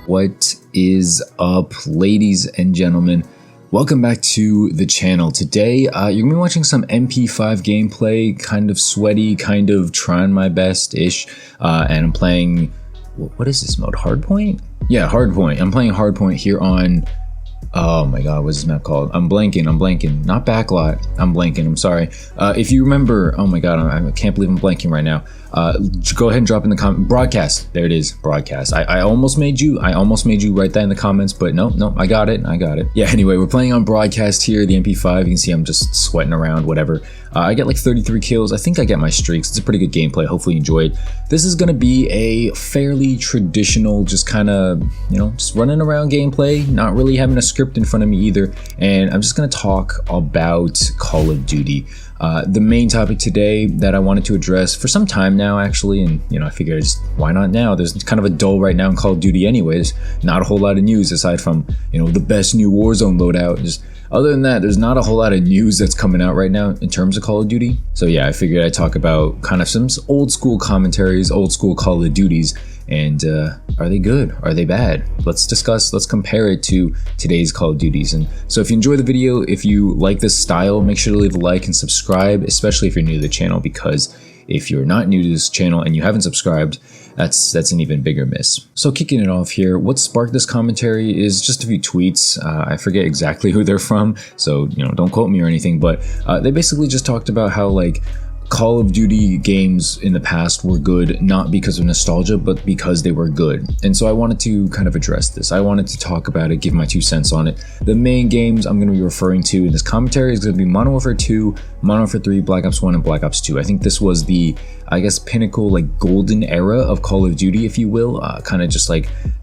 What is up, ladies and gentlemen? Welcome back to the channel. Today, you're gonna be watching some MP5 gameplay, kind of sweaty, kind of trying my best-ish, and I'm playing, what is this mode, Hardpoint? Yeah, Hardpoint. I'm playing Hardpoint here on, oh my god, what's this map called? I'm blanking, not Backlot, I'm blanking, I'm sorry. If you remember, oh my god, I can't believe I'm blanking right now. Go ahead and drop in the comment. Broadcast, there it is, broadcast. I almost made you write that in the comments, but no, I got it. Yeah, anyway, we're playing on broadcast here, the MP5. You can see I'm just sweating around, whatever. I get like 33 kills. I think I get my streaks. It's a pretty good gameplay. Hopefully you enjoy it. This is gonna be a fairly traditional, just kind of, just running around gameplay, not really having a script in front of me either. And I'm just gonna talk about Call of Duty. The main topic today that I wanted to address for some time now, actually, and I figured why not now? There's kind of a dull right now in Call of Duty anyways. Not a whole lot of news aside from, the best new Warzone loadout. Just other than that, there's not a whole lot of news that's coming out right now in terms of Call of Duty. So yeah, I figured I'd talk about kind of some old school commentaries, old school Call of Duties, and are they good? Are they bad? Let's compare it to today's Call of Duties. And so if you enjoy the video, if you like this style, make sure to leave a like and subscribe, especially if you're new to the channel, because if you're not new to this channel and you haven't subscribed, that's an even bigger miss. So kicking it off here, what sparked this commentary is just a few tweets. I forget exactly who they're from, so don't quote me or anything, but they basically just talked about how Call of Duty games in the past were good, not because of nostalgia, but because they were good. And so I wanted to kind of address this. I wanted to talk about it, give my 2 cents on it. The main games I'm going to be referring to in this commentary is going to be Modern Warfare 2, Modern Warfare 3, Black Ops 1, and Black Ops 2. I think this was the, pinnacle, golden era of Call of Duty, if you will. Kind of just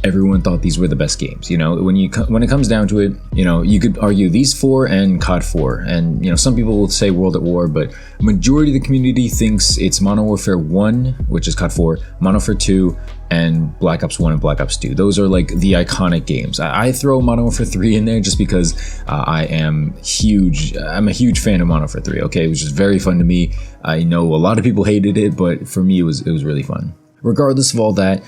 everyone thought these were the best games. When it comes down to it, you could argue these 4 and COD 4. And, some people will say World at War, but majority of the community thinks it's Modern Warfare 1, which is COD 4, Modern Warfare 2, and Black Ops 1 and Black Ops 2. Those are the iconic games. I throw Modern Warfare 3 in there just because I'm a huge fan of Modern Warfare 3, okay? It was just very fun to me. I know a lot of people hated it, but for me it was really fun. Regardless of all that,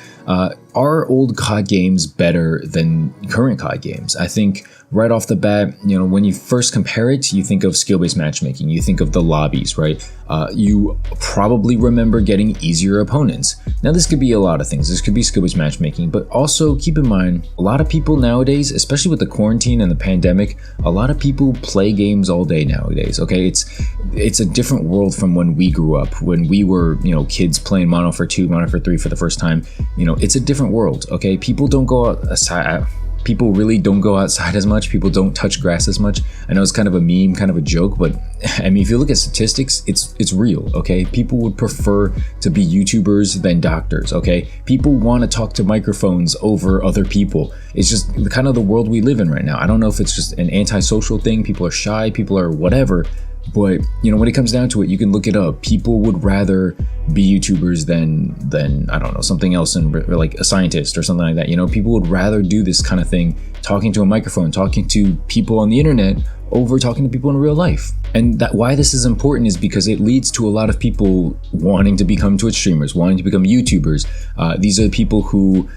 are old COD games better than current COD games? I think right off the bat, when you first compare it, you think of skill-based matchmaking, you think of the lobbies, right? You probably remember getting easier opponents. Now this could be a lot of things. This could be skill-based matchmaking, but also keep in mind, a lot of people nowadays, especially with the quarantine and the pandemic, a lot of people play games all day nowadays, okay? It's a different world from when we grew up, when we were, kids playing Modern Warfare 2, Modern Warfare 3 for the first time. It's a different world, okay? People don't go outside. People really don't go outside as much. People don't touch grass as much. I know it's kind of a meme, kind of a joke, but I mean, if you look at statistics, it's real, okay? People would prefer to be YouTubers than doctors, okay? People want to talk to microphones over other people. It's just kind of the world we live in right now. I don't know if it's just an antisocial thing. People are shy, people are whatever. But, when it comes down to it, you can look it up. People would rather be YouTubers than I don't know, something else, and like a scientist or something like that. People would rather do this kind of thing, talking to a microphone, talking to people on the internet over talking to people in real life. And why this is important is because it leads to a lot of people wanting to become Twitch streamers, wanting to become YouTubers. These are the people who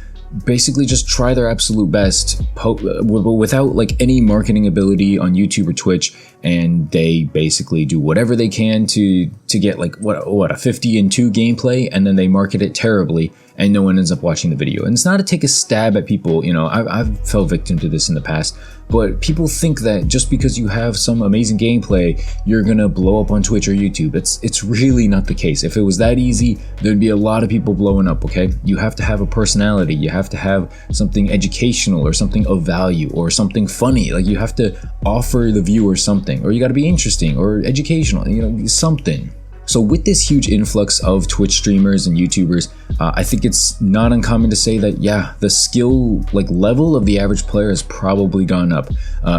basically just try their absolute best without any marketing ability on YouTube or Twitch, and they basically do whatever they can to get a 50-2 gameplay, and then they market it terribly and no one ends up watching the video. And it's not to take a stab at people, I've fell victim to this in the past, but people think that just because you have some amazing gameplay, you're gonna blow up on Twitch or YouTube. It's really not the case. If it was that easy, there'd be a lot of people blowing up, okay? You have to have a personality, you have to have something educational or something of value or something funny. You have to offer the viewer something, or you gotta be interesting or educational, something. So with this huge influx of Twitch streamers and YouTubers, I think it's not uncommon to say that, yeah, the skill level of the average player has probably gone up.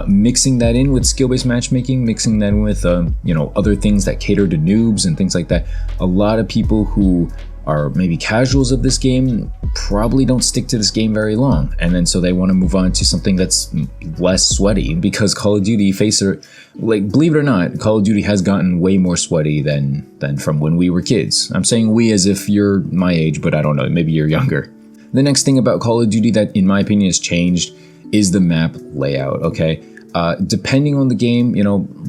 Mixing that in with skill-based matchmaking, mixing that in with other things that cater to noobs and things like that, a lot of people who are maybe casuals of this game probably don't stick to this game very long, and then so they want to move on to something that's less sweaty, because Call of Duty, believe it or not, Call of Duty has gotten way more sweaty than from when we were kids. I'm saying we as if you're my age, but I don't know, maybe you're younger. The next thing about Call of Duty that in my opinion has changed is the map layout, okay? Depending on the game,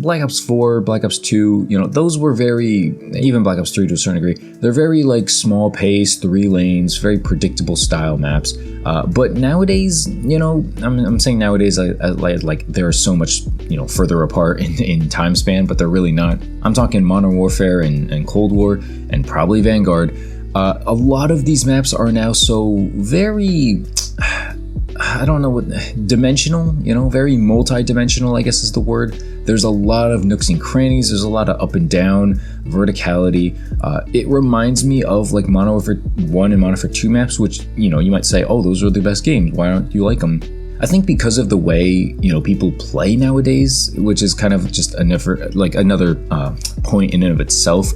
Black Ops 4, Black Ops 2, those were even Black Ops 3 to a certain degree, they're very like small pace, 3 lanes, very predictable style maps. But nowadays, I'm saying nowadays, like they're so much, further apart in time span, but they're really not. I'm talking Modern Warfare and Cold War and probably Vanguard. A lot of these maps are now so very, I don't know what, dimensional, very multi-dimensional, I guess is the word. There's a lot of nooks and crannies, there's a lot of up and down, verticality. It reminds me of like Modern Warfare 1 and Modern Warfare 2 maps, which, you might say, oh, those are the best games, why don't you like them? I think because of the way, people play nowadays, which is kind of just another point in and of itself,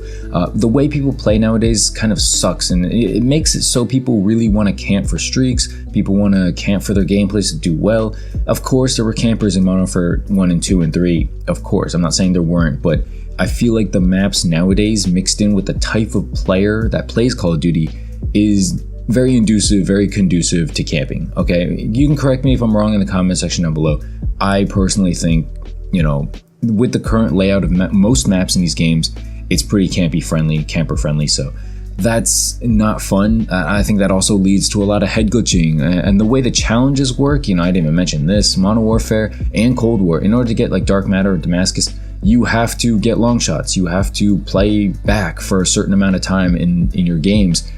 the way people play nowadays kind of sucks, and it makes it so people really want to camp for streaks, people want to camp for their gameplays to do well. Of course, there were campers in Modern Warfare 1 and 2 and 3, of course, I'm not saying there weren't, but I feel like the maps nowadays mixed in with the type of player that plays Call of Duty is very conducive to camping, okay? You can correct me if I'm wrong in the comment section down below. I personally think, with the current layout of most maps in these games, it's pretty camper friendly, so that's not fun. I think that also leads to a lot of head glitching, and the way the challenges work, I didn't even mention this, Modern Warfare and Cold War, in order to get like Dark Matter or Damascus, you have to get long shots, you have to play back for a certain amount of time in your games.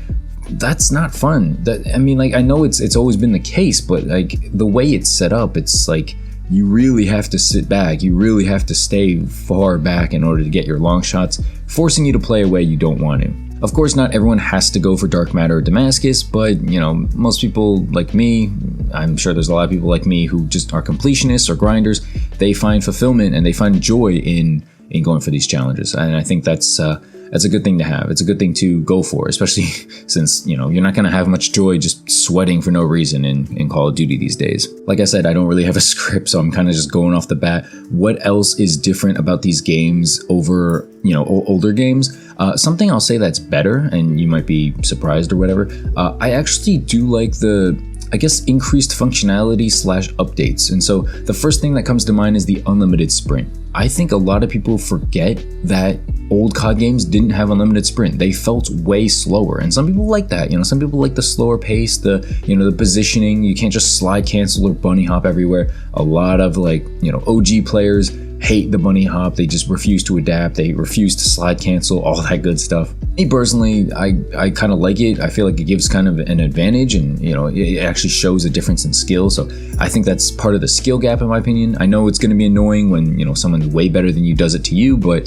That's not fun. I know it's always been the case, but like the way it's set up, it's like you really have to sit back, you really have to stay far back in order to get your long shots, forcing you to play a way you don't want to. Of course, not everyone has to go for Dark Matter or Damascus, but most people like me, I'm sure there's a lot of people like me who just are completionists or grinders. They find fulfillment and they find joy in going for these challenges, and I think that's a good thing to have. It's a good thing to go for, especially since, you're not going to have much joy just sweating for no reason in Call of Duty these days. Like I said, I don't really have a script, so I'm kind of just going off the bat. What else is different about these games over, older games? Something I'll say that's better, and you might be surprised or whatever. I actually do like the increased functionality / updates. And so the first thing that comes to mind is the unlimited sprint. I think a lot of people forget that old COD games didn't have unlimited sprint. They felt way slower, and some people like that. Some people like the slower pace, the positioning. You can't just slide cancel or bunny hop everywhere. A lot of OG players hate the bunny hop. They just refuse to adapt. They refuse to slide cancel, all that good stuff. Me personally, I kind of like it. I feel like it gives kind of an advantage, and it actually shows a difference in skill. So I think that's part of the skill gap, in my opinion. I know it's going to be annoying when someone way better than you does it to you, but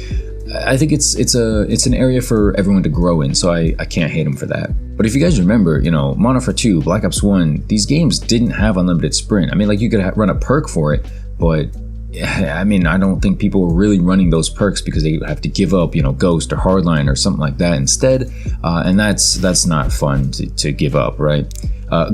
I think it's an area for everyone to grow in. So I can't hate them for that. But if you guys remember, Modern Warfare 2, Black Ops 1, these games didn't have unlimited sprint. You could run a perk for it, but I don't think people were really running those perks because they have to give up, Ghost or Hardline or something like that instead. And that's not fun to give up, right?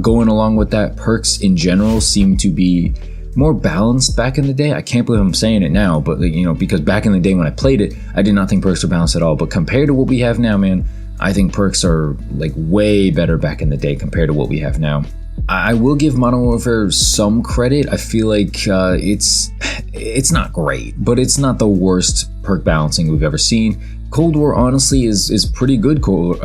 Going along with that, perks in general seem to be more balanced back in the day. I can't believe I'm saying it now, but because back in the day when I played it, I did not think perks were balanced at all. But compared to what we have now, man, I think perks are way better back in the day compared to what we have now. I will give Modern Warfare some credit. I feel like it's not great, but it's not the worst perk balancing we've ever seen. Cold War honestly is pretty good. Cold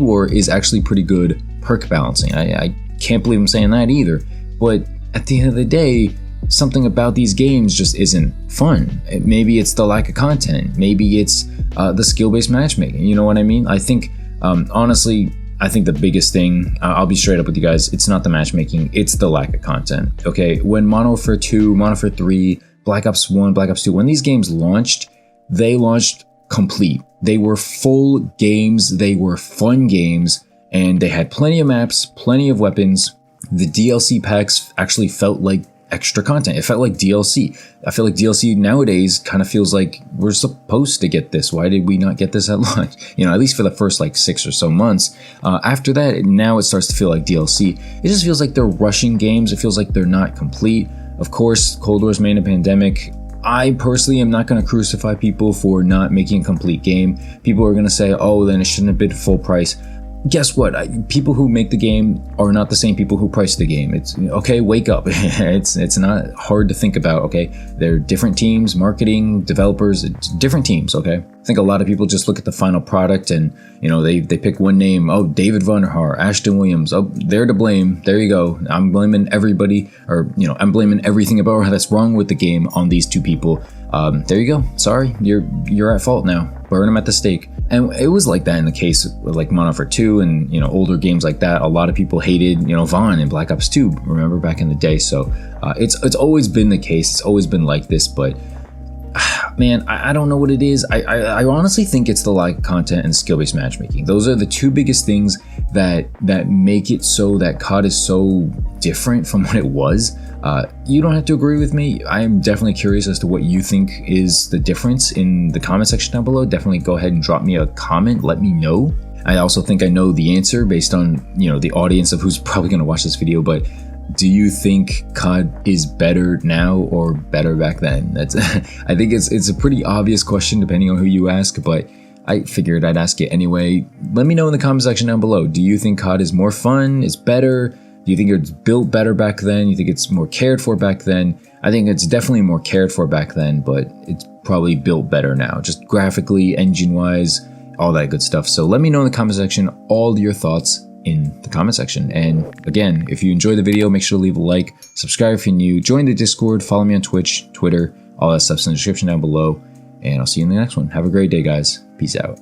War is actually pretty good perk balancing. I can't believe I'm saying that either. But at the end of the day, something about these games just isn't fun. Maybe it's the lack of content. Maybe it's the skill-based matchmaking. You know what I mean? I think honestly, I think the biggest thing, I'll be straight up with you guys, it's not the matchmaking, it's the lack of content. Okay, when Modern Warfare 2, Modern Warfare 3, Black Ops 1, Black Ops 2, when these games launched, they launched complete. They were full games, they were fun games, and they had plenty of maps, plenty of weapons. The DLC packs actually felt like extra content. It felt like DLC. I feel like DLC nowadays kind of feels like we're supposed to get this. Why did we not get this at launch? You know, at least for the first like 6 or so months. After that, now it starts to feel like DLC. It just feels like they're rushing games. It feels like they're not complete. Of course, Cold War's made a pandemic. I personally am not going to crucify people for not making a complete game. People are going to say, oh, then it shouldn't have been full price. Guess what? People who make the game are not the same people who price the game. It's okay, wake up. It's not hard to think about, okay? They're different teams, marketing, developers, it's different teams, okay? I think a lot of people just look at the final product and, you know, they pick one name. Oh, David Vonderhaar, Ashton Williams. Oh, they're to blame. There you go. I'm blaming everybody, or, you know, I'm blaming everything about that's wrong with the game on these two people. There you go. Sorry, you're at fault now. Burn them at the stake. And it was like that in the case with like Modern Warfare 2 and, you know, older games like that. A lot of people hated, you know, Vaughn and Black Ops 2, remember, back in the day. So it's always been the case. It's always been like this, but man, I don't know what it is. I honestly think it's the lack of content and skill-based matchmaking. Those are the two biggest things that make it so that COD is so different from what it was. You don't have to agree with me. I'm definitely curious as to what you think is the difference in the comment section down below. Definitely go ahead and drop me a comment. Let me know. I also think I know the answer based on, you know, the audience of who's probably going to watch this video, but do you think COD is better now or better back then? That's I think it's a pretty obvious question depending on who you ask, but I figured I'd ask it anyway. Let me know in the comment section down below. Do you think COD is more fun, is better? Do you think it's built better back then? You think it's more cared for back then? I think it's definitely more cared for back then, but it's probably built better now, just graphically, engine-wise, all that good stuff. So let me know in the comment section all your thoughts in the comment section. And again, if you enjoyed the video, make sure to leave a like, subscribe if you're new, join the Discord, follow me on Twitch, Twitter, all that stuff's in the description down below, and I'll see you in the next one. Have a great day, guys. Peace out.